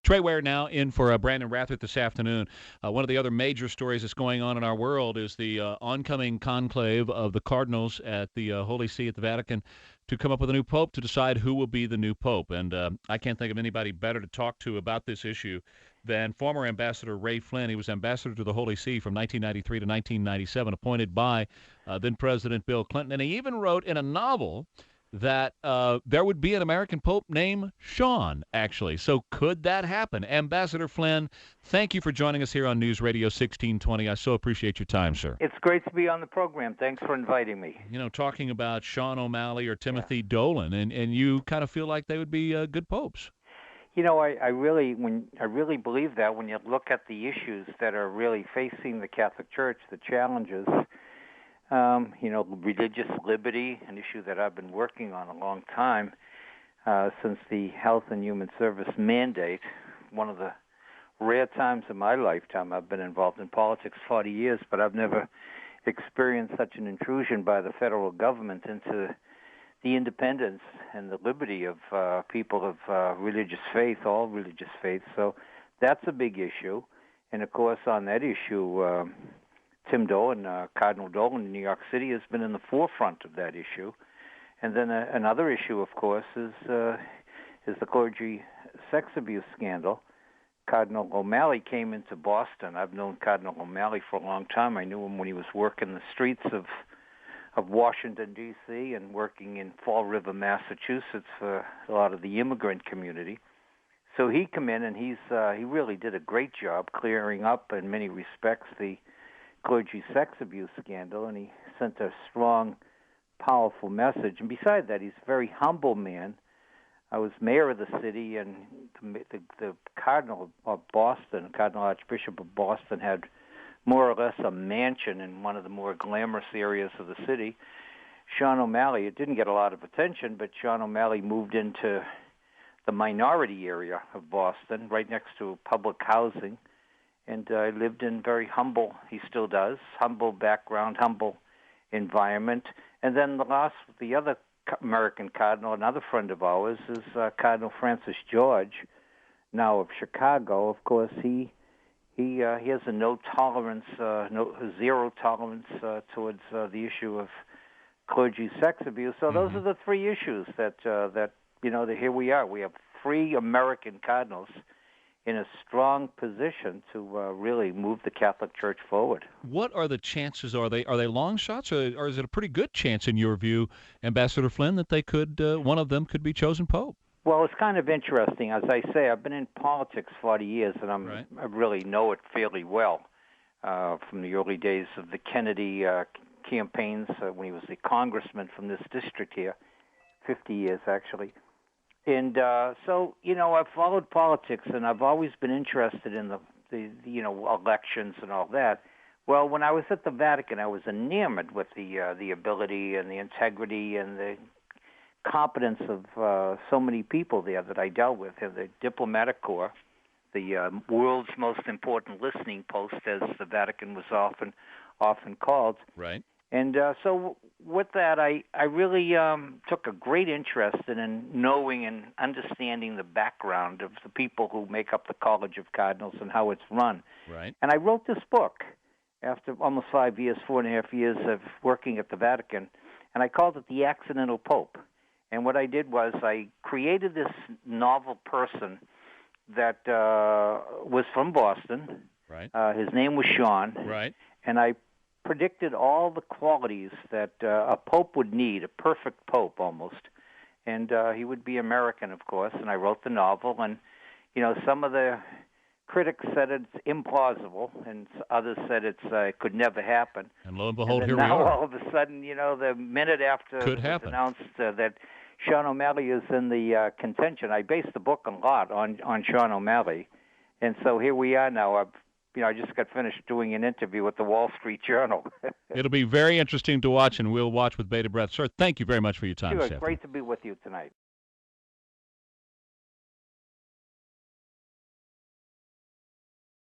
Trey Ware now in for Brandon Rathert this afternoon. One of the other major stories that's going on in our world is the oncoming conclave of the Cardinals at the Holy See at the Vatican to come up with a new pope to decide who will be the new pope. And I can't think of anybody better to talk to about this issue than former Ambassador Ray Flynn. He was ambassador to the Holy See from 1993 to 1997, appointed by then President Bill Clinton. And he even wrote in a novel that there would be an American Pope named Sean, actually. So could that happen? Ambassador Flynn, thank you for joining us here on News Radio 1620. I so appreciate your time, sir. It's great to be on the program. Thanks for inviting me. You know, talking about Sean O'Malley or Timothy Dolan, and you kind of feel like they would be good popes. You know, I really believe that when you look at the issues that are really facing the Catholic Church, the challenges, religious liberty, an issue that I've been working on a long time since the Health and Human Service mandate. One of the rare times in my lifetime I've been involved in politics, 40 years, but I've never experienced such an intrusion by the federal government into the independence and the liberty of people of religious faith, all religious faiths. So that's a big issue. And, of course, on that issue, Tim Dolan, Cardinal Dolan in New York City, has been in the forefront of that issue. And then another issue, of course, is the clergy sex abuse scandal. Cardinal O'Malley came into Boston. I've known Cardinal O'Malley for a long time. I knew him when he was working the streets of Washington, D.C., and working in Fall River, Massachusetts for a lot of the immigrant community. So he came in, and he really did a great job clearing up, in many respects, the clergy sex abuse scandal, and he sent a strong, powerful message. And besides that, he's a very humble man. I was mayor of the city, and the Cardinal of Boston, Cardinal Archbishop of Boston, had more or less a mansion in one of the more glamorous areas of the city. Sean O'Malley, it didn't get a lot of attention, but Sean O'Malley moved into the minority area of Boston, right next to public housing, and lived in very humble, he still does, humble background, humble environment. And then the other American cardinal, another friend of ours, is Cardinal Francis George, now of Chicago. Of course, he has a zero tolerance towards the issue of clergy sex abuse. So those are the three issues that here we are. We have three American cardinals in a strong position to really move the Catholic Church forward. What are the chances? Are they long shots, or is it a pretty good chance, in your view, Ambassador Flynn, that they could one of them could be chosen pope? Well, it's kind of interesting. As I say, I've been in politics 40 years, and I really know it fairly well from the early days of the Kennedy campaigns when he was the congressman from this district here, 50 years actually. And so, I've followed politics, and I've always been interested in the elections and all that. Well, when I was at the Vatican, I was enamored with the ability and the integrity and the competence of so many people there that I dealt with. The diplomatic corps, the world's most important listening post, as the Vatican was often called. Right. And so with that, I really took a great interest in knowing and understanding the background of the people who make up the College of Cardinals and how it's run. Right. And I wrote this book after almost 5 years, 4.5 years of working at the Vatican, and I called it The Accidental Pope. And what I did was I created this novel person that was from Boston. Right. His name was Sean. Right. And I predicted all the qualities that a pope would need, a perfect pope almost. And he would be American, of course. And I wrote the novel. And, some of the critics said it's implausible, and others said it could never happen. And lo and behold, here we now, are. all of a sudden, the minute after it was announced that Sean O'Malley is in the contention, I based the book a lot on Sean O'Malley. And so here we are now. I just got finished doing an interview with the Wall Street Journal. It'll be very interesting to watch, and we'll watch with bated breath. Sir, thank you very much for your time. Sure, great to be with you tonight.